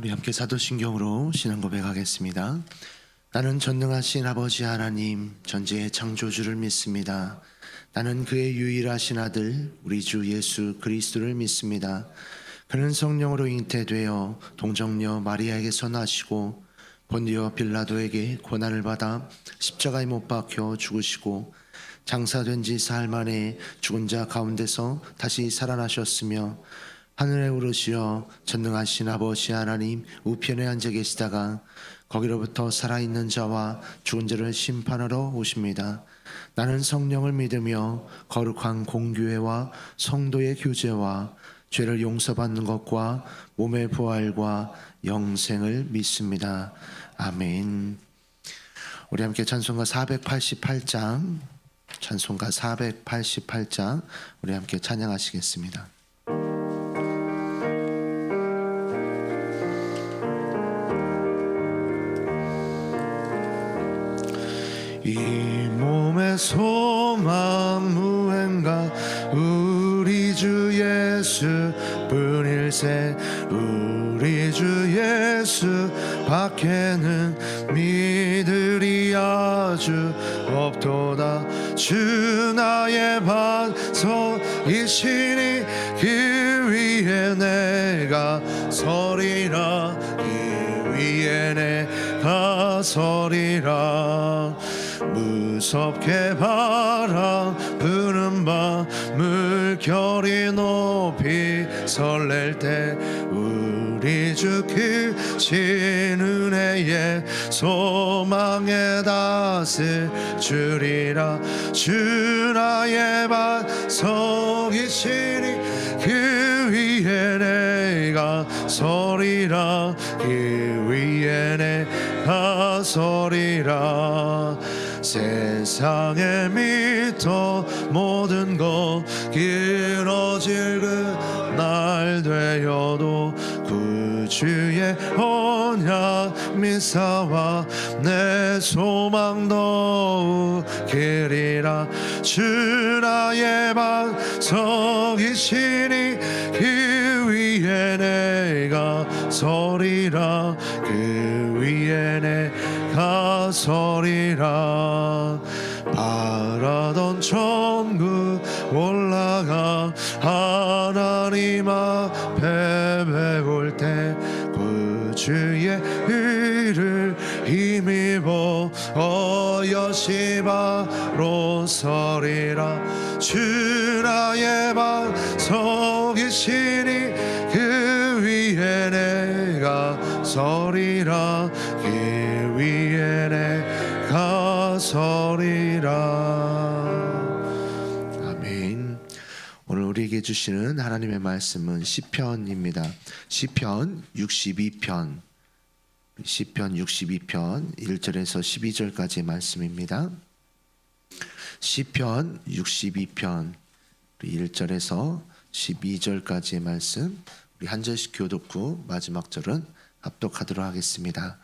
우리 함께 사도신경으로 신앙 고백하겠습니다. 나는 전능하신 아버지 하나님 전지의 창조주를 믿습니다. 나는 그의 유일하신 아들 우리 주 예수 그리스도를 믿습니다. 그는 성령으로 잉태되어 동정녀 마리아에게서 나시고 본디오 빌라도에게 고난을 받아 십자가에 못 박혀 죽으시고 장사된 지 사흘 만에 죽은 자 가운데서 다시 살아나셨으며 하늘에 오르시어 전능하신 아버지 하나님 우편에 앉아 계시다가 거기로부터 살아있는 자와 죽은 자를 심판하러 오십니다. 나는 성령을 믿으며 거룩한 공교회와 성도의 교제와 죄를 용서받는 것과 몸의 부활과 영생을 믿습니다. 아멘. 우리 함께 찬송가 488장 우리 함께 찬양하시겠습니다. 이 몸의 소망 무행가 우리 주 예수 뿐일세. 우리 주 예수 밖에는 믿으리 아주 없도다. 주 나의 반석이시니 그 위에 내가 서리라. 그 위에 내가 서리라. 무섭게 바람 부는 밤 물결이 높이 설렐 때 우리 주 크신 은혜에 소망에 다스 주리라. 주 나의 반석이시니 그 위에 내가 서리라. 그 위에 내가 서리라. 세상의 밑도 모든 것 길어질 그날 되어도 구주의 언약 미사와 내 소망 더욱 기리라. 주 나의 반석이시니 그 위에 내가 서리라. 그 위에 내가 서리라. 바라던 천국 올라가 하나님 앞에 배울 때 구주의 의를 힘입어 여시바로 서리라. 주 나의 반석이시니 그 위에 내가 서리라. 그 위에 내가 서리라. 아멘. 오늘 우리에게 주시는 하나님의 말씀은 시편입니다. 시편 62편 1절에서 12절까지의 말씀입니다. 시편 62편 1절에서 12절까지의 말씀, 우리 한 절씩 교독 후 마지막 절은 합독하도록 하겠습니다.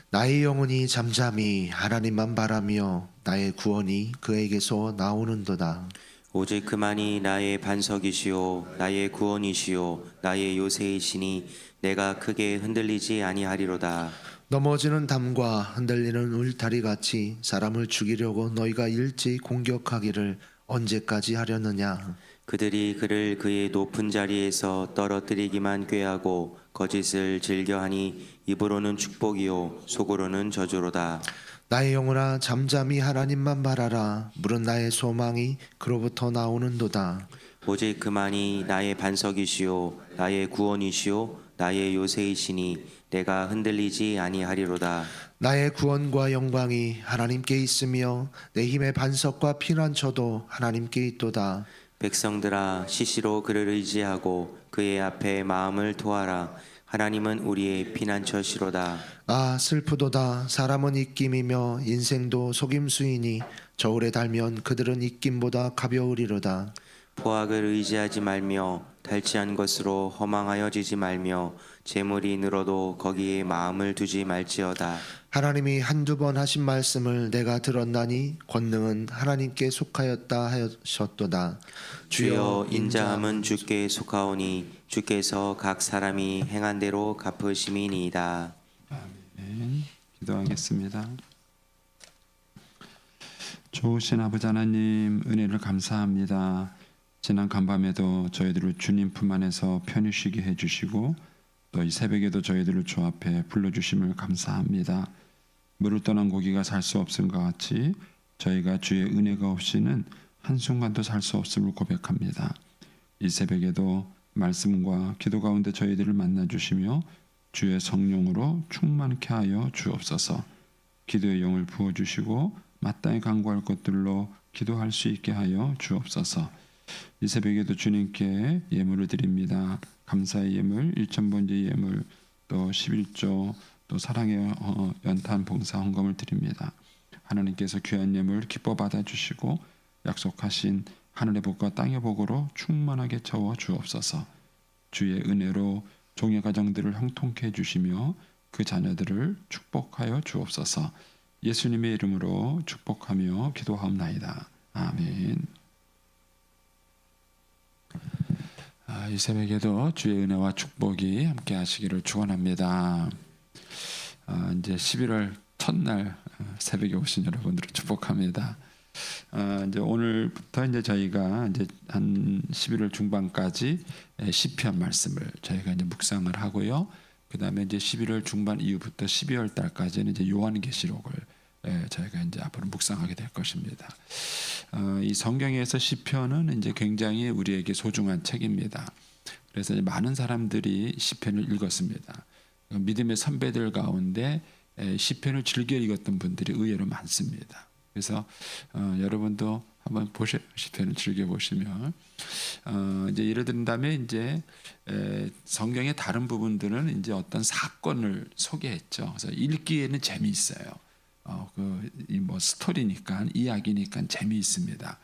나의 영혼이 잠잠히 하나님만 바라며 나의 구원이 그에게서 나오는도다. 오직 그만이 나의 반석이시요 나의 구원이시요 나의 요새이시니 내가 크게 흔들리지 아니하리로다. 넘어지는 담과 흔들리는 울타리 같이 사람을 죽이려고 너희가 일찍 공격하기를 언제까지 하려느냐. 그들이 그를 그의 높은 자리에서 떨어뜨리기만 꾀하고 거짓을 즐겨하니 입으로는 축복이요 속으로는 저주로다. 나의 영혼아 잠잠히 하나님만 바라라. 물은 나의 소망이 그로부터 나오는도다. 오직 그만이 나의 반석이시요 나의 구원이시요 나의 요새이시니 내가 흔들리지 아니하리로다. 나의 구원과 영광이 하나님께 있으며 내 힘의 반석과 피난처도 하나님께 있도다. 백성들아 시시로 그를 의지하고 그의 앞에 마음을 토하라. 하나님은 우리의 피난처시로다. 아 슬프도다. 사람은 입김이며 인생도 속임수이니 저울에 달면 그들은 입김보다 가벼우리로다. 포악을 의지하지 말며 탈취한 것으로 허망하여지지 말며 재물이 늘어도 거기에 마음을 두지 말지어다. 하나님이 한두 번 하신 말씀을 내가 들었나니 권능은 하나님께 속하였다 하셨도다. 주여 인자함은 주께 속하오니 주께서 각 사람이 행한 대로 갚으심이니이다. 아멘. 기도하겠습니다. 좋으신 아버지 하나님, 은혜를 감사합니다. 지난 간밤에도 저희들을 주님 품 안에서 편히 쉬게 해주시고 또 이 새벽에도 저희들을 주 앞에 불러주심을 감사합니다. 물을 떠난 고기가 살 수 없은 것 같이 저희가 주의 은혜가 없이는 한순간도 살 수 없음을 고백합니다. 이 새벽에도 말씀과 기도 가운데 저희들을 만나주시며 주의 성령으로 충만케 하여 주옵소서. 기도의 영을 부어주시고 마땅히 간구할 것들로 기도할 수 있게 하여 주옵소서. 이 새벽에도 주님께 예물을 드립니다. 감사의 예물, 일천번째 예물, 또 11조, 또 사랑의 연탄 봉사 헌금을 드립니다. 하나님께서 귀한 예물 기뻐 받아주시고 약속하신 하늘의 복과 땅의 복으로 충만하게 채워 주옵소서. 주의 은혜로 종의 가정들을 형통케 해주시며 그 자녀들을 축복하여 주옵소서. 예수님의 이름으로 축복하며 기도하옵나이다. 아멘. 이 새벽에도 주의 은혜와 축복이 함께 하시기를 축원합니다. 이제 11월 첫날 새벽에 오신 여러분들을 축복합니다. 이제 오늘부터 이제 저희가 이제 한 11월 중반까지 시편 말씀을 저희가 이제 묵상을 하고요. 그다음에 이제 11월 중반 이후부터 12월 달까지는 이제 요한계시록을 저희가 이제 앞으로 묵상하게 될 것입니다. 이 성경에서 시편은 이제 굉장히 우리에게 소중한 책입니다. 그래서 이제 많은 사람들이 시편을 읽었습니다. 믿음의 선배들 가운데 시편을 즐겨 읽었던 분들이 의외로 많습니다. 그래서 여러분도 한번 보셔 시편을 즐겨 보시면 이제 예를 든다면 이제 성경의 다른 부분들은 이제 어떤 사건을 소개했죠. 그래서 읽기에는 재미있어요. 뭐 스토리니까 이야기니까 재미있습니다.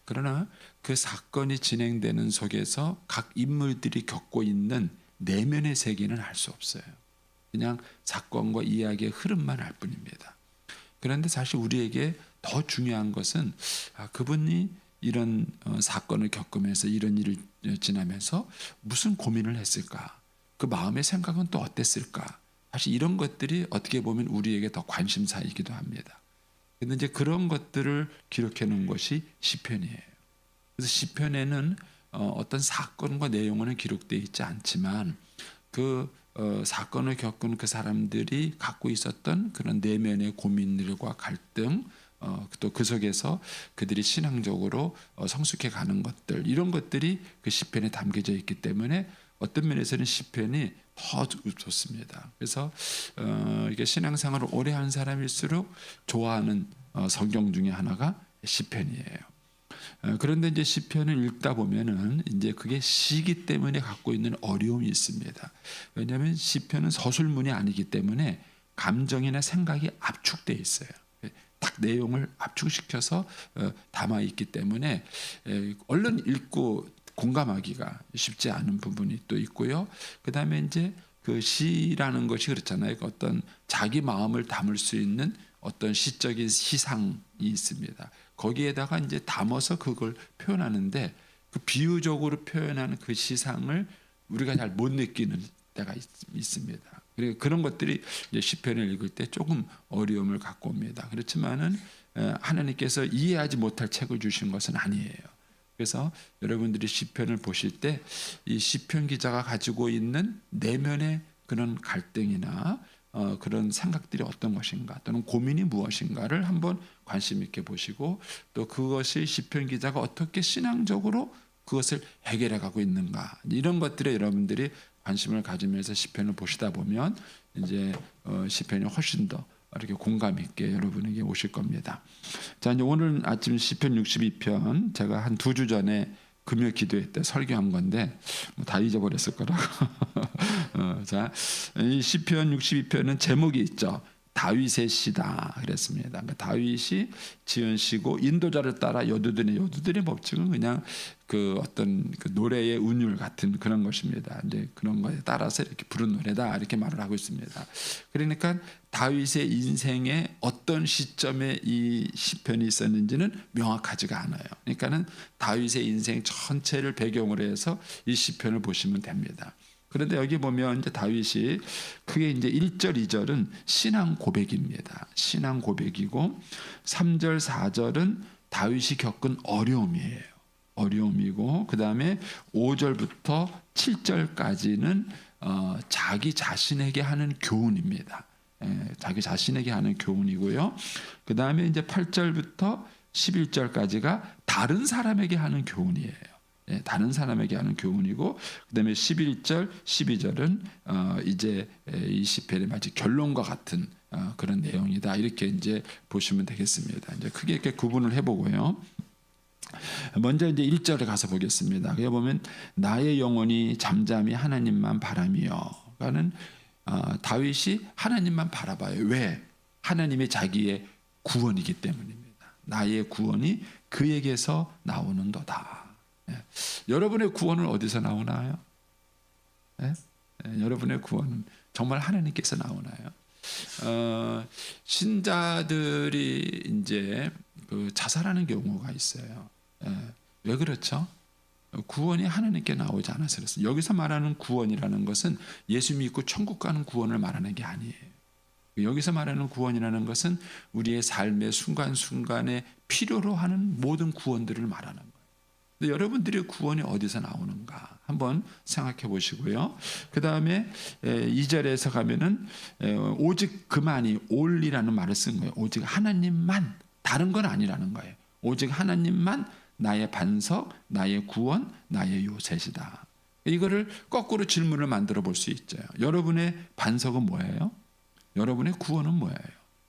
그러나 그 사건이 진행되는 속에서 각 인물들이 겪고 있는 내면의 세계는 알 수 없어요. 그냥 사건과 이야기의 흐름만 알 뿐입니다. 그런데 사실 우리에게 더 중요한 것은 그분이 이런 사건을 겪으면서 이런 일을 지나면서 무슨 고민을 했을까? 그 마음의 생각은 또 어땠을까? 사실 이런 것들이 어떻게 보면 우리에게 더 관심사이기도 합니다. 그런데 이제 그런 것들을 기록해 놓은 것이 시편이에요. 그래서 시편에는 어떤 사건과 내용은 기록되어 있지 않지만 그 사건을 겪은 그 사람들이 갖고 있었던 그런 내면의 고민들과 갈등, 또 그 속에서 그들이 신앙적으로 성숙해 가는 것들, 이런 것들이 그 시편에 담겨져 있기 때문에 어떤 면에서는 시편이 더 좋습니다. 그래서 이게 신앙생활을 오래 한 사람일수록 좋아하는 성경 중에 하나가 시편이에요. 그런데 이제 시편을 읽다 보면은 이제 그게 시기 때문에 갖고 있는 어려움이 있습니다. 왜냐하면 시편은 서술문이 아니기 때문에 감정이나 생각이 압축돼 있어요. 딱 내용을 압축시켜서 담아 있기 때문에 얼른 읽고 공감하기가 쉽지 않은 부분이 또 있고요. 그다음에 이제 그 시라는 것이 그렇잖아요. 어떤 자기 마음을 담을 수 있는 어떤 시적인 시상이 있습니다. 거기에다가 이제 담아서 그걸 표현하는데 그 비유적으로 표현하는 그 시상을 우리가 잘 못 느끼는 때가 있습니다. 그리고 그런 것들이 이제 시편을 읽을 때 조금 어려움을 갖고 옵니다. 그렇지만은 하나님께서 이해하지 못할 책을 주신 것은 아니에요. 그래서 여러분들이 시편을 보실 때 이 시편 기자가 가지고 있는 내면의 그런 갈등이나 그런 생각들이 어떤 것인가 또는 고민이 무엇인가를 한번 관심 있게 보시고 또 그것이 시편 기자가 어떻게 신앙적으로 그것을 해결해 가고 있는가 이런 것들에 여러분들이 관심을 가지면서 시편을 보시다 보면 이제 시편이 훨씬 더 이렇게 공감 있게 여러분에게 오실 겁니다. 자, 이제 오늘 아침 시편 62편 제가 한 2주 전에 금요 기도회 때 설교한 건데 뭐 다 잊어버렸을 거라고. 자, 이 시편 62편은 제목이 있죠. 다윗의 시다 그랬습니다. 그러니까 다윗이 지은 시고 인도자를 따라 여두들의 법칙은 그냥 그 어떤 그 노래의 운율 같은 그런 것입니다. 이제 그런 거에 따라서 이렇게 부른 노래다 이렇게 말을 하고 있습니다. 그러니까 다윗의 인생의 어떤 시점에 이 시편이 있었는지는 명확하지가 않아요. 그러니까는 다윗의 인생 전체를 배경으로 해서 이 시편을 보시면 됩니다. 그런데 여기 보면 이제 다윗이 크게 이제 1절, 2절은 신앙 고백입니다. 신앙 고백이고 3절, 4절은 다윗이 겪은 어려움이에요. 어려움이고 그다음에 5절부터 7절까지는 자기 자신에게 하는 교훈입니다. 자기 자신에게 하는 교훈이고요. 그다음에 이제 8절부터 11절까지가 다른 사람에게 하는 교훈이에요. 다른 사람에게 하는 교훈이고 그다음에 11절, 12절은 이제 이 시편의 마치 결론과 같은 그런 내용이다. 이렇게 이제 보시면 되겠습니다. 이제 크게 이렇게 구분을 해보고요. 먼저 이제 1절에 가서 보겠습니다. 여기 보면 나의 영혼이 잠잠히 하나님만 바라며가는 다윗이 하나님만 바라봐요. 왜? 하나님이 자기의 구원이기 때문입니다. 나의 구원이 그에게서 나오는도다. 여러분의 구원은 어디서 나오나요? 여러분의 구원은 정말 하나님께서 나오나요? 신자들이 이제 그 자살하는 경우가 있어요. 왜 그렇죠? 구원이 하나님께 나오지 않아서 그렇습니다. 여기서 말하는 구원이라는 것은 예수 믿고 천국 가는 구원을 말하는 게 아니에요. 여기서 말하는 구원이라는 것은 우리의 삶의 순간순간에 필요로 하는 모든 구원들을 말하는 거예요. 근데 여러분들의 구원이 어디서 나오는가 한번 생각해 보시고요. 그 다음에 2절에서 가면은 오직 그만이 올리라는 말을 쓴 거예요. 오직 하나님만, 다른 건 아니라는 거예요. 오직 하나님만 나의 반석, 나의 구원, 나의 요새시다. 이거를 거꾸로 질문을 만들어 볼 수 있죠. 여러분의 반석은 뭐예요? 여러분의 구원은 뭐예요?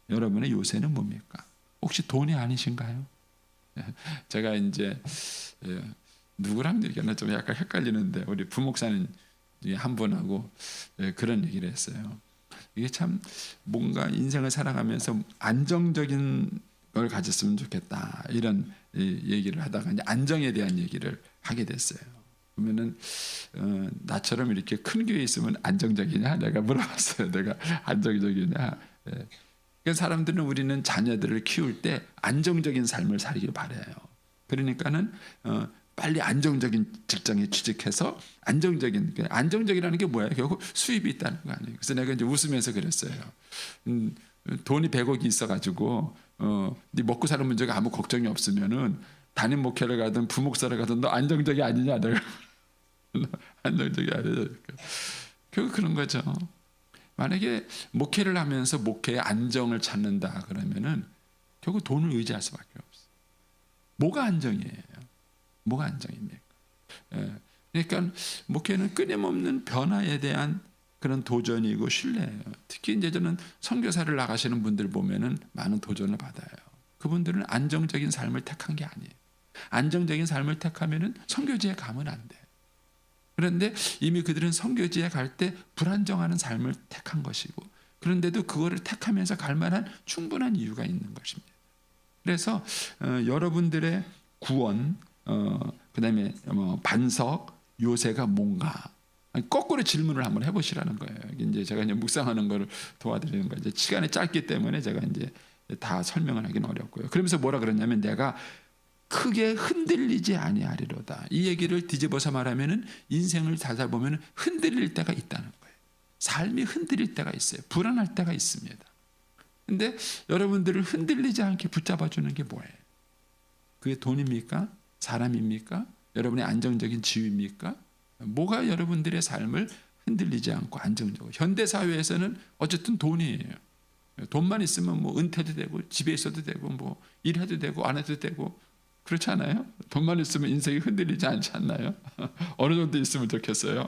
여러분의 요새는 뭡니까? 혹시 돈이 아니신가요? 제가 이제 누구랑 얘기하나 좀 약간 헷갈리는데 우리 부목사님 한 분하고 그런 얘기를 했어요. 이게 참 뭔가 인생을 살아가면서 안정적인 걸 가졌으면 좋겠다 이런 얘기를 하다가 이제 안정에 대한 얘기를 하게 됐어요. 그러면은 나처럼 이렇게 큰 교회에 있으면 안정적이냐? 내가 물어봤어요. 내가 안정적이냐? 그러니까 사람들은 우리는 자녀들을 키울 때 안정적인 삶을 살길 바라요. 그러니까는 빨리 안정적인 직장에 취직해서 안정적이라는 게 뭐야? 결국 수입이 있다는 거 아니에요. 그래서 내가 이제 웃으면서 그랬어요. 돈이 100억이 있어가지고 네 먹고 사는 문제가 아무 걱정이 없으면은 담임 목회를 가든 부목사를 가든 너 안정적이 아니냐? 내가 안정적이 아니냐? 결국 그런 거죠. 만약에 목회를 하면서 목회의 안정을 찾는다 그러면은 결국 돈을 의지할 수밖에 없어요. 뭐가 안정이에요? 뭐가 안정입니까? 그러니까 목회는 끊임없는 변화에 대한 그런 도전이고 신뢰예요. 특히 이제 저는 선교사를 나가시는 분들 보면은 많은 도전을 받아요. 그분들은 안정적인 삶을 택한 게 아니에요. 안정적인 삶을 택하면은 선교지에 가면 안 돼. 그런데 이미 그들은 선교지에 갈 때 불안정한 삶을 택한 것이고 그런데도 그거를 택하면서 갈 만한 충분한 이유가 있는 것입니다. 그래서 여러분들의 구원, 그다음에 반석, 요새가 뭔가 거꾸로 질문을 한번 해보시라는 거예요. 이제 제가 이제 묵상하는 거를 도와드리는 거예요. 이제 시간이 짧기 때문에 제가 이제 다 설명을 하기는 어렵고요. 그러면서 뭐라 그러냐면 내가 크게 흔들리지 아니하리로다. 이 얘기를 뒤집어서 말하면은 인생을 살다 보면 흔들릴 때가 있다는 거예요. 삶이 흔들릴 때가 있어요. 불안할 때가 있습니다. 근데 여러분들을 흔들리지 않게 붙잡아 주는 게 뭐예요? 그게 돈입니까? 사람입니까? 여러분의 안정적인 지위입니까? 뭐가 여러분들의 삶을 흔들리지 않고 안정적으로. 현대 사회에서는 어쨌든 돈이에요. 돈만 있으면 뭐 은퇴도 되고 집에 있어도 되고 뭐 일해도 되고 안 해도 되고 그렇지 않아요? 돈만 있으면 인생이 흔들리지 않지 않나요? 어느 정도 있으면 좋겠어요.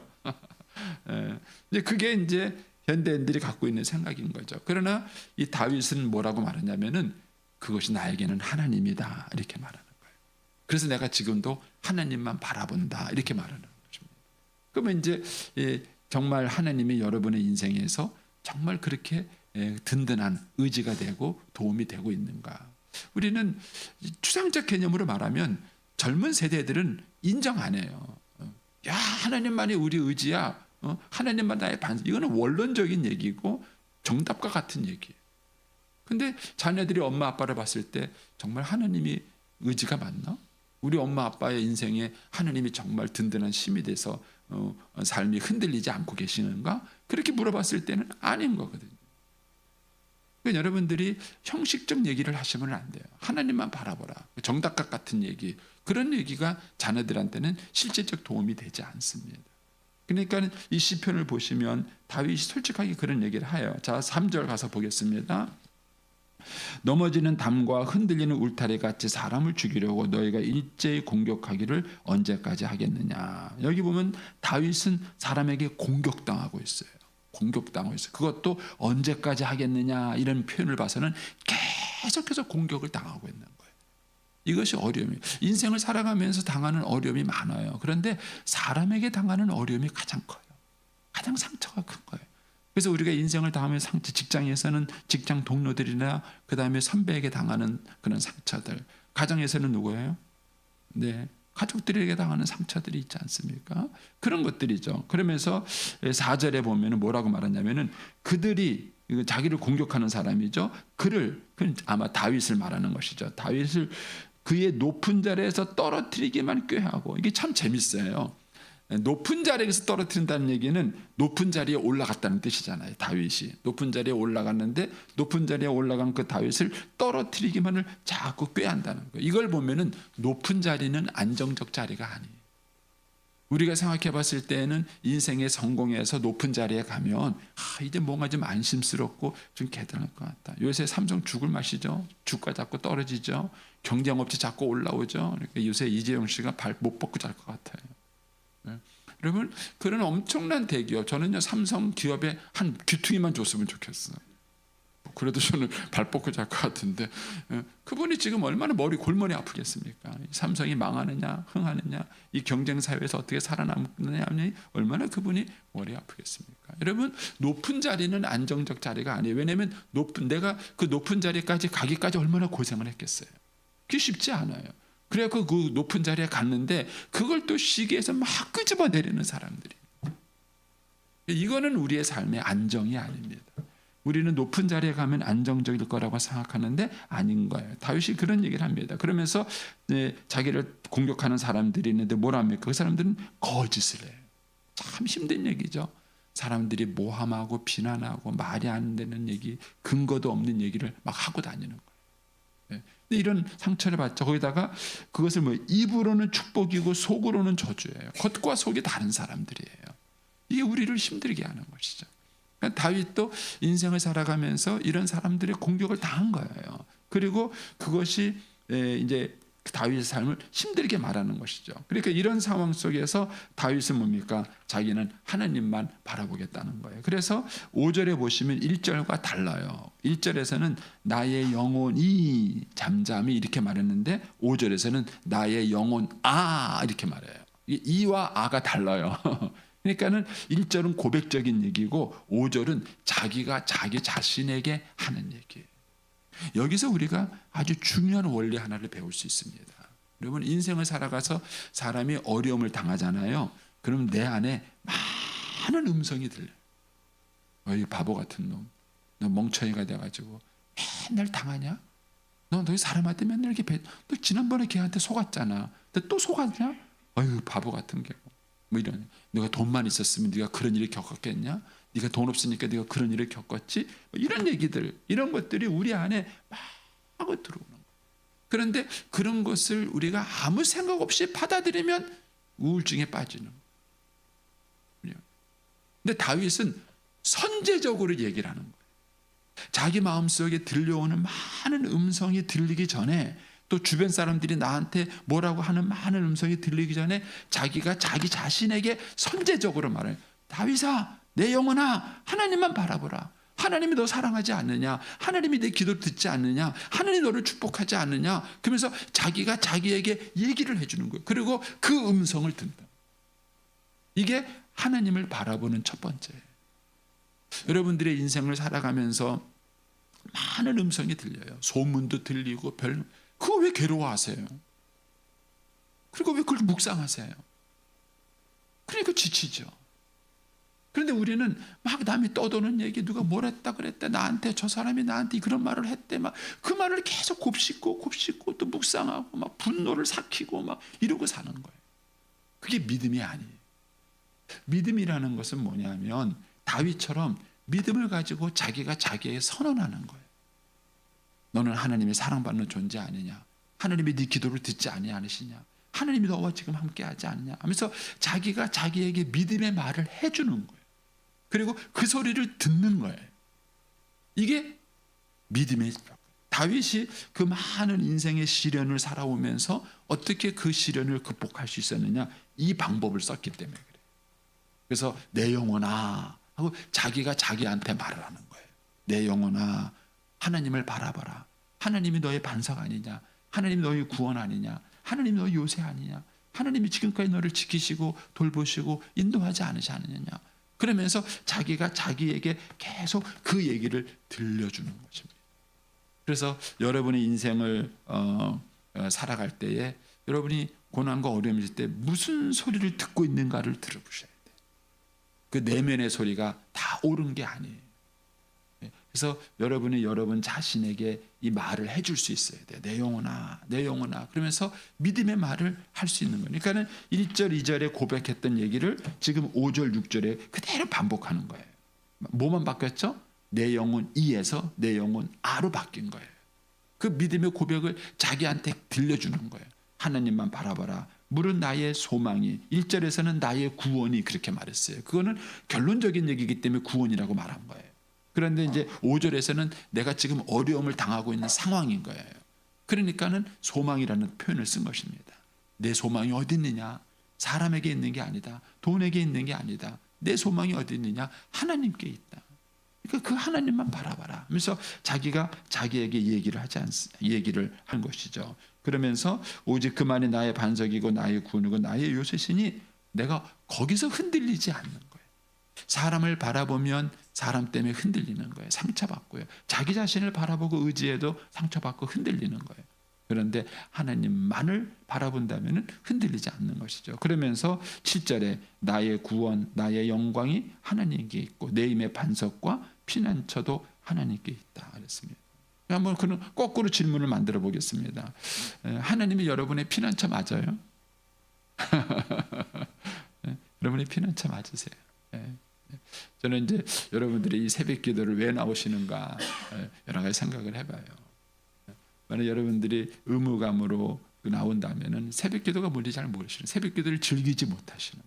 이제 그게 이제 현대인들이 갖고 있는 생각인 거죠. 그러나 이 다윗은 뭐라고 말하냐면은 그것이 나에게는 하나님이다 이렇게 말하는 거예요. 그래서 내가 지금도 하나님만 바라본다 이렇게 말하는 것입니다. 그러면 이제 정말 하나님이 여러분의 인생에서 정말 그렇게 든든한 의지가 되고 도움이 되고 있는가? 우리는 추상적 개념으로 말하면 젊은 세대들은 인정 안 해요. 야, 하나님만이 우리 의지야. 하나님만 나의 반. 이거는 원론적인 얘기고 정답과 같은 얘기예요. 근데 자녀들이 엄마 아빠를 봤을 때 정말 하나님이 의지가 맞나? 우리 엄마 아빠의 인생에 하나님이 정말 든든한 힘이 돼서 삶이 흔들리지 않고 계시는가? 그렇게 물어봤을 때는 아닌 거거든요. 그러니까 여러분들이 형식적 얘기를 하시면 안 돼요. 하나님만 바라보라. 정답과 같은 얘기. 그런 얘기가 자녀들한테는 실제적 도움이 되지 않습니다. 그러니까 이 시편을 보시면 다윗이 솔직하게 그런 얘기를 해요. 자, 3절 가서 보겠습니다. 넘어지는 담과 흔들리는 울타리 같이 사람을 죽이려고 너희가 일제히 공격하기를 언제까지 하겠느냐. 여기 보면 다윗은 사람에게 공격당하고 있어요. 공격당하고 있어요. 그것도 언제까지 하겠느냐 이런 표현을 봐서는 계속해서 공격을 당하고 있는 거예요. 이것이 어려움이에요. 인생을 살아가면서 당하는 어려움이 많아요. 그런데 사람에게 당하는 어려움이 가장 커요. 가장 상처가 큰 거예요. 그래서 우리가 인생을 당하면 상처, 직장에서는 직장 동료들이나 그 다음에 선배에게 당하는 그런 상처들, 가정에서는 누구예요? 네, 가족들에게 당하는 상처들이 있지 않습니까? 그런 것들이죠. 그러면서 4절에 보면 뭐라고 말하냐면은 그들이 자기를 공격하는 사람이죠. 그는 아마 다윗을 말하는 것이죠. 다윗을 그의 높은 자리에서 떨어뜨리기만 꾀하고, 이게 참 재밌어요. 높은 자리에서 떨어뜨린다는 얘기는 높은 자리에 올라갔다는 뜻이잖아요. 다윗이 높은 자리에 올라갔는데 높은 자리에 올라간 그 다윗을 떨어뜨리기만을 자꾸 꾀한다는 거예요. 이걸 보면은 높은 자리는 안정적 자리가 아니에요. 우리가 생각해 봤을 때는 인생의 성공에서 높은 자리에 가면 이제 뭔가 좀 안심스럽고 좀 개단할 것 같다. 요새 삼성 죽을 맛이죠. 주가 자꾸 떨어지죠. 경쟁업체 자꾸 올라오죠. 그러니까 요새 이재용 씨가 발 못 뻗고 잘 것 같아요. 여러분, 그런 엄청난 대기업, 저는요 삼성 기업에 한 귀퉁이만 줬으면 좋겠어요. 그래도 저는 발 뻗고 잘 것 같은데, 그분이 지금 얼마나 골머리 아프겠습니까? 삼성이 망하느냐 흥하느냐, 이 경쟁 사회에서 어떻게 살아남느냐 하니 얼마나 그분이 머리 아프겠습니까? 여러분, 높은 자리는 안정적 자리가 아니에요. 왜냐하면 내가 그 높은 자리까지 가기까지 얼마나 고생을 했겠어요. 그게 쉽지 않아요. 그래야 그 높은 자리에 갔는데 그걸 또 시기에서 막 끄집어 내리는 사람들이. 이거는 우리의 삶의 안정이 아닙니다. 우리는 높은 자리에 가면 안정적일 거라고 생각하는데 아닌 거예요. 다윗이 그런 얘기를 합니다. 그러면서 자기를 공격하는 사람들이 있는데 뭐라 합니까? 그 사람들은 거짓을 해요. 참 힘든 얘기죠. 사람들이 모함하고 비난하고 말이 안 되는 얘기, 근거도 없는 얘기를 막 하고 다니는 거예요. 이런 상처를 받죠. 거기다가 그것을 입으로는 축복이고 속으로는 저주예요. 겉과 속이 다른 사람들이에요. 이게 우리를 힘들게 하는 것이죠. 그러니까 다윗도 인생을 살아가면서 이런 사람들의 공격을 당한 거예요. 그리고 그것이 이제 다윗의 삶을 힘들게 말하는 것이죠. 그러니까 이런 상황 속에서 다윗은 뭡니까? 자기는 하나님만 바라보겠다는 거예요. 그래서 5절에 보시면 1절과 달라요. 1절에서는 나의 영혼이 잠잠히 이렇게 말했는데 5절에서는 나의 영혼 이렇게 말해요. 이와 아가 달라요. 그러니까는 1절은 고백적인 얘기고 5절은 자기가 자기 자신에게 하는 얘기예요. 여기서 우리가 아주 중요한 원리 하나를 배울 수 있습니다. 여러분, 인생을 살아가서 사람이 어려움을 당하잖아요. 그럼 내 안에 많은 음성이 들려요. 이 바보 같은 놈, 너 멍청이가 돼가지고 맨날 당하냐? 너 사람한테 맨날 이렇게 너 지난번에 걔한테 속았잖아. 근데 또 속았냐? 어휴, 바보 같은 게. 이런, 네가 돈만 있었으면 네가 그런 일을 겪었겠냐? 네가 돈 없으니까 네가 그런 일을 겪었지? 이런 얘기들, 이런 것들이 우리 안에 막 들어오는 거예요. 그런데 그런 것을 우리가 아무 생각 없이 받아들이면 우울증에 빠지는 거예요. 근데 다윗은 선제적으로 얘기를 하는 거예요. 자기 마음속에 들려오는 많은 음성이 들리기 전에, 또 주변 사람들이 나한테 뭐라고 하는 많은 음성이 들리기 전에 자기가 자기 자신에게 선제적으로 말해요. 다윗아, 내 영혼아, 하나님만 바라보라. 하나님이 너 사랑하지 않느냐? 하나님이 내 기도를 듣지 않느냐? 하나님이 너를 축복하지 않느냐? 그러면서 자기가 자기에게 얘기를 해주는 거예요. 그리고 그 음성을 듣는다. 이게 하나님을 바라보는 첫 번째예요. 여러분들의 인생을 살아가면서 많은 음성이 들려요. 소문도 들리고 그거 왜 괴로워하세요? 그리고 왜 그걸 묵상하세요? 그러니까 지치죠. 그런데 우리는 막 남이 떠도는 얘기, 누가 뭘 했다 그랬다, 나한테 저 사람이 나한테 그런 말을 했대, 막 그 말을 계속 곱씹고 또 묵상하고 막 분노를 삭히고 막 이러고 사는 거예요. 그게 믿음이 아니에요. 믿음이라는 것은 뭐냐면 다윗처럼 믿음을 가지고 자기가 자기에게 선언하는 거예요. 너는 하나님의 사랑받는 존재 아니냐? 하나님이 네 기도를 듣지 아니하시냐? 하나님이 너와 지금 함께하지 않느냐? 하면서 자기가 자기에게 믿음의 말을 해주는 거예요. 그리고 그 소리를 듣는 거예요. 이게 믿음의 다윗이 그 많은 인생의 시련을 살아오면서 어떻게 그 시련을 극복할 수 있었느냐? 이 방법을 썼기 때문에 그래요. 그래서 내 영혼아 하고 자기가 자기한테 말을 하는 거예요. 내 영혼아 하나님을 바라봐라. 하나님이 너의 반석 아니냐? 하나님이 너의 구원 아니냐? 하나님이 너의 요새 아니냐? 하나님이 지금까지 너를 지키시고 돌보시고 인도하지 않으셨느냐? 그러면서 자기가 자기에게 계속 그 얘기를 들려주는 것입니다. 그래서 여러분의 인생을 살아갈 때에 여러분이 고난과 어려움이 있을 때 무슨 소리를 듣고 있는가를 들어보셔야 돼요. 그 내면의 소리가 다 옳은 게 아니에요. 그래서 여러분이 여러분 자신에게 이 말을 해줄 수 있어야 돼요. 내 영혼아, 내 영혼아. 그러면서 믿음의 말을 할 수 있는 거예요. 그러니까는 1절, 2절에 고백했던 얘기를 지금 5절, 6절에 그대로 반복하는 거예요. 뭐만 바뀌었죠? 내 영혼 이에서 내 영혼 아로 바뀐 거예요. 그 믿음의 고백을 자기한테 들려주는 거예요. 하나님만 바라봐라. 물은 나의 소망이, 1절에서는 나의 구원이 그렇게 말했어요. 그거는 결론적인 얘기이기 때문에 구원이라고 말한 거예요. 그런데 이제 5절에서는 내가 지금 어려움을 당하고 있는 상황인 거예요. 그러니까는 소망이라는 표현을 쓴 것입니다. 내 소망이 어디 있느냐? 사람에게 있는 게 아니다. 돈에게 있는 게 아니다. 내 소망이 어디 있느냐? 하나님께 있다. 그러니까 그 하나님만 바라봐라 하면서 자기가 자기에게 얘기를 한 것이죠. 그러면서 오직 그만이 나의 반석이고 나의 구원이고 나의 요새시니 내가 거기서 흔들리지 않는 거예요. 사람을 바라보면 사람 때문에 흔들리는 거예요. 상처받고요. 자기 자신을 바라보고 의지해도 상처받고 흔들리는 거예요. 그런데 하나님만을 바라본다면 흔들리지 않는 것이죠. 그러면서 7절에 나의 구원, 나의 영광이 하나님께 있고 내 힘의 반석과 피난처도 하나님께 있다 그랬습니다. 한번 그런 거꾸로 질문을 만들어 보겠습니다. 하나님이 여러분의 피난처 맞아요? 여러분의 피난처 맞으세요? 저는 이제 여러분들이 이 새벽 기도를 왜 나오시는가 여러 가지 생각을 해봐요. 만약 여러분들이 의무감으로 나온다면은 새벽 기도가 뭔지 잘 모르시는, 새벽 기도를 즐기지 못하시는,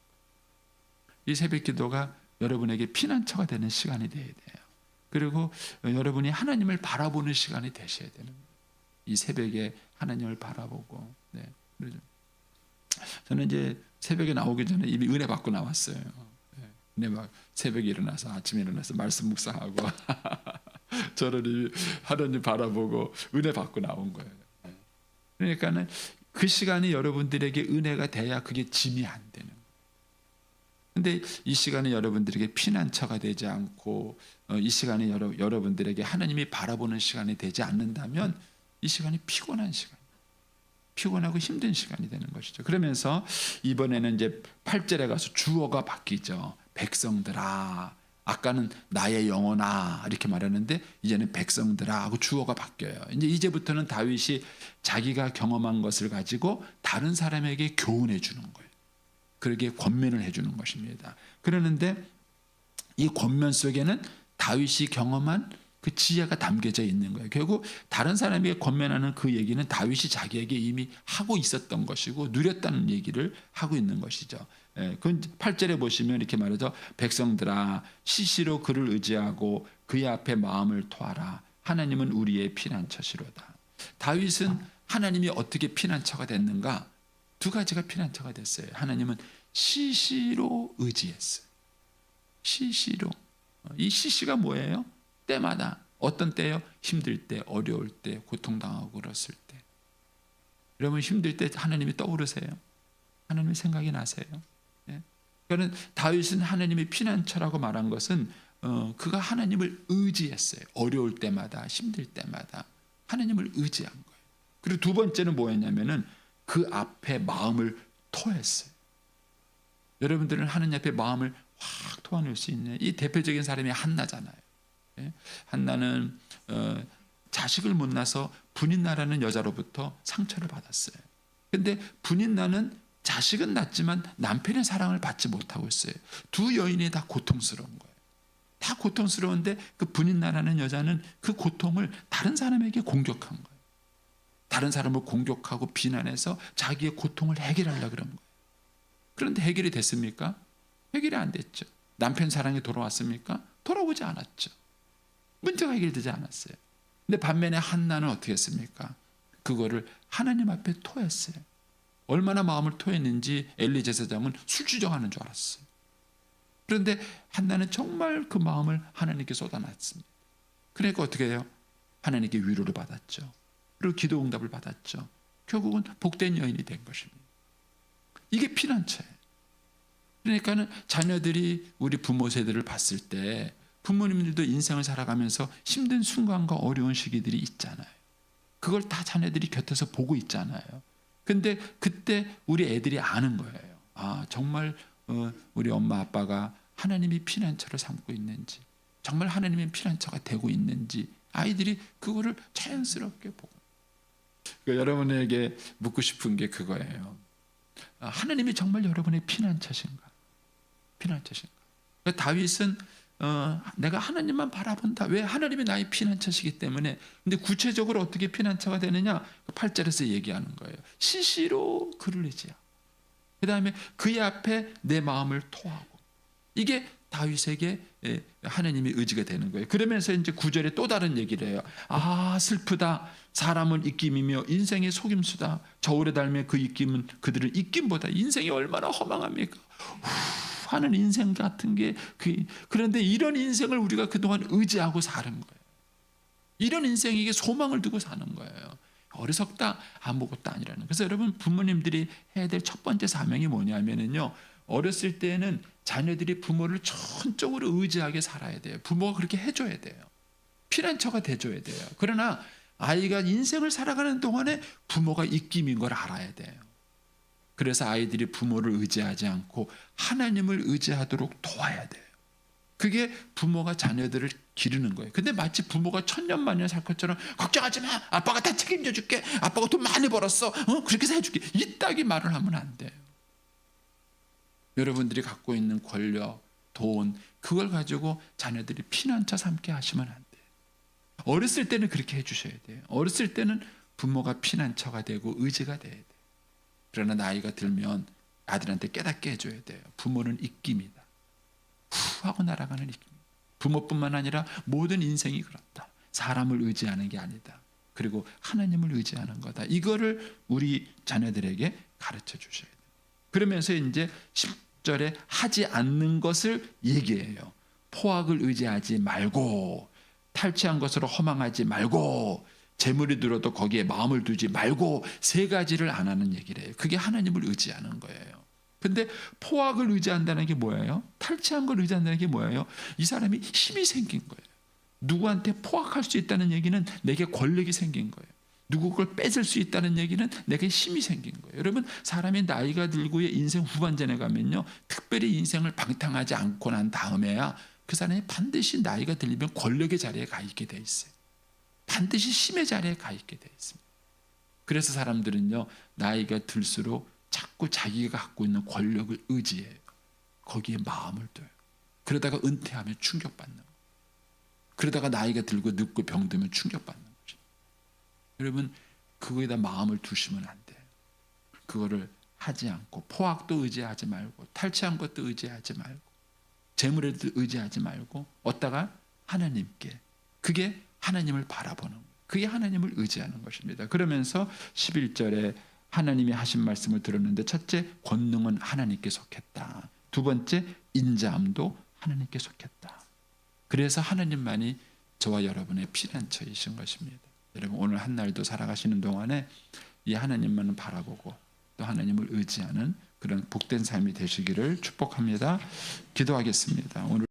이 새벽 기도가 여러분에게 피난처가 되는 시간이 되어야 돼요. 그리고 여러분이 하나님을 바라보는 시간이 되셔야 되는 거예요. 이 새벽에 하나님을 바라보고. 저는 이제 새벽에 나오기 전에 이미 은혜 받고 나왔어요. 은혜 막 새벽에 일어나서 아침에 일어나서 말씀 묵상하고 저를 이미 하나님 바라보고 은혜 받고 나온 거예요. 그러니까는 그 시간이 여러분들에게 은혜가 돼야 그게 짐이 안 되는 거예요. 근데 이 시간이 여러분들에게 피난처가 되지 않고 이 시간이 여러분들에게 하나님이 바라보는 시간이 되지 않는다면 이 시간이 피곤한 시간, 피곤하고 힘든 시간이 되는 것이죠. 그러면서 이번에는 이제 8절에 가서 주어가 바뀌죠. 백성들아, 아까는 나의 영혼아 이렇게 말했는데 이제는 백성들아 하고 주어가 바뀌어요. 이제부터는 다윗이 자기가 경험한 것을 가지고 다른 사람에게 교훈해 주는 거예요. 그러게 권면을 해주는 것입니다. 그러는데 이 권면 속에는 다윗이 경험한 그 지혜가 담겨져 있는 거예요. 결국 다른 사람에게 권면하는 그 얘기는 다윗이 자기에게 이미 하고 있었던 것이고 누렸다는 얘기를 하고 있는 것이죠. 그 8절에 보시면 이렇게 말하죠. 백성들아 시시로 그를 의지하고 그의 앞에 마음을 토하라. 하나님은 우리의 피난처시로다. 다윗은 하나님이 어떻게 피난처가 됐는가? 두 가지가 피난처가 됐어요. 하나님은 시시로 의지했어요. 시시로. 이 시시가 뭐예요? 때마다. 어떤 때요? 힘들 때, 어려울 때, 고통당하고 그랬을 때. 여러분 힘들 때 하나님이 떠오르세요? 하나님의 생각이 나세요? 그러니까 다윗은 하나님의 피난처라고 말한 것은 그가 하나님을 의지했어요. 어려울 때마다, 힘들 때마다 하나님을 의지한 거예요. 그리고 두 번째는 뭐였냐면은 그 앞에 마음을 토했어요. 여러분들은 하나님 앞에 마음을 확 토해낼 수 있는 이 대표적인 사람이 한나잖아요. 예? 한나는 자식을 못 낳아서 분인나라는 여자로부터 상처를 받았어요. 근데 분인나는 자식은 낳지만 남편의 사랑을 받지 못하고 있어요. 두 여인이 다 고통스러운 거예요. 다 고통스러운데 그 분인나라는 여자는 그 고통을 다른 사람에게 공격한 거예요. 다른 사람을 공격하고 비난해서 자기의 고통을 해결하려고 그런 거예요. 그런데 해결이 됐습니까? 해결이 안 됐죠. 남편 사랑이 돌아왔습니까? 돌아오지 않았죠. 문제가 해결되지 않았어요. 근데 반면에 한나는 어떻게 했습니까? 그거를 하나님 앞에 토했어요. 얼마나 마음을 토했는지 엘리 제사장은 술주정하는 줄 알았어요. 그런데 한나는 정말 그 마음을 하나님께 쏟아놨습니다. 그러니까 어떻게 해요? 하나님께 위로를 받았죠. 그리고 기도 응답을 받았죠. 결국은 복된 여인이 된 것입니다. 이게 피난처예요. 그러니까는 자녀들이 우리 부모 세대를 봤을 때 부모님들도 인생을 살아가면서 힘든 순간과 어려운 시기들이 있잖아요. 그걸 다 자녀들이 곁에서 보고 있잖아요. 근데 그때 우리 애들이 아는 거예요. 아, 정말 우리 엄마 아빠가 하나님이 피난처를 삼고 있는지, 정말 하나님의 피난처가 되고 있는지 아이들이 그거를 자연스럽게 보고. 그러니까 여러분에게 묻고 싶은 게 그거예요. 하나님이 정말 여러분의 피난처신가? 피난처신가? 그러니까 다윗은 내가 하나님만 바라본다. 왜? 하나님이 나의 피난처시기 때문에. 근데 구체적으로 어떻게 피난처가 되느냐? 8절에서 얘기하는 거예요. 시시로 그를 의지하고, 그 다음에 그의 앞에 내 마음을 토하고. 이게 다윗에게 하나님의 의지가 되는 거예요. 그러면서 이제 9절에 또 다른 얘기를 해요. 아, 슬프다. 사람은 입김이며 인생의 속임수다. 저울에 달면 그 입김은 그들을 입김보다 인생이 얼마나 허망합니까? 하는 인생 같은 게 그런데 이런 인생을 우리가 그동안 의지하고 사는 거예요. 이런 인생에게 소망을 두고 사는 거예요. 어리석다, 아무것도 아니라는. 그래서 여러분 부모님들이 해야 될 첫 번째 사명이 뭐냐면은요. 어렸을 때는 자녀들이 부모를 전적으로 의지하게 살아야 돼요. 부모가 그렇게 해줘야 돼요. 피난처가 돼줘야 돼요. 그러나 아이가 인생을 살아가는 동안에 부모가 입김인 걸 알아야 돼요. 그래서 아이들이 부모를 의지하지 않고 하나님을 의지하도록 도와야 돼요. 그게 부모가 자녀들을 기르는 거예요. 근데 마치 부모가 천년만년 살 것처럼 걱정하지 마. 아빠가 다 책임져 줄게. 아빠가 돈 많이 벌었어. 그렇게 해줄게. 이따기 말을 하면 안 돼요. 여러분들이 갖고 있는 권력, 돈, 그걸 가지고 자녀들이 피난처 삼게 하시면 안 돼요. 어렸을 때는 그렇게 해주셔야 돼요. 어렸을 때는 부모가 피난처가 되고 의지가 돼야 돼요. 그러나 나이가 들면 아들한테 깨닫게 해줘야 돼요. 부모는 입김이다. 후 하고 날아가는 입김. 부모뿐만 아니라 모든 인생이 그렇다. 사람을 의지하는 게 아니다. 그리고 하나님을 의지하는 거다. 이거를 우리 자녀들에게 가르쳐 주셔야 돼요. 그러면서 이제 10절에 하지 않는 것을 얘기해요. 포악을 의지하지 말고, 탈취한 것으로 허망하지 말고, 재물이 들어도 거기에 마음을 두지 말고, 세 가지를 안 하는 얘기를 해요. 그게 하나님을 의지하는 거예요. 근데 포악을 의지한다는 게 뭐예요? 탈취한 걸 의지한다는 게 뭐예요? 이 사람이 힘이 생긴 거예요. 누구한테 포악할 수 있다는 얘기는 내게 권력이 생긴 거예요. 누구 걸 뺏을 수 있다는 얘기는 내게 힘이 생긴 거예요. 여러분, 사람이 나이가 들고의 인생 후반전에 가면요, 특별히 인생을 방탕하지 않고 난 다음에야 그 사람이 반드시 나이가 들면 권력의 자리에 가 있게 돼 있어요. 반드시 힘의 자리에 가 있게 돼 있습니다. 그래서 사람들은요, 나이가 들수록 자꾸 자기가 갖고 있는 권력을 의지해요. 거기에 마음을 둬요. 그러다가 은퇴하면 충격받는 거예요. 그러다가 나이가 들고 늙고 병들면 충격받는 거죠. 여러분, 그거에다 마음을 두시면 안 돼요. 그거를 하지 않고, 포악도 의지하지 말고, 탈취한 것도 의지하지 말고, 재물에도 의지하지 말고, 어디다가 하나님께, 그게 하나님을 바라보는 거예요. 그게 하나님을 의지하는 것입니다. 그러면서 11절에 하나님이 하신 말씀을 들었는데, 첫째, 권능은 하나님께 속했다. 두 번째, 인자함도 하나님께 속했다. 그래서 하나님만이 저와 여러분의 피난처이신 것입니다. 여러분, 오늘 한 날도 살아가시는 동안에 이 하나님만을 바라보고 또 하나님을 의지하는 그런 복된 삶이 되시기를 축복합니다. 기도하겠습니다. 오늘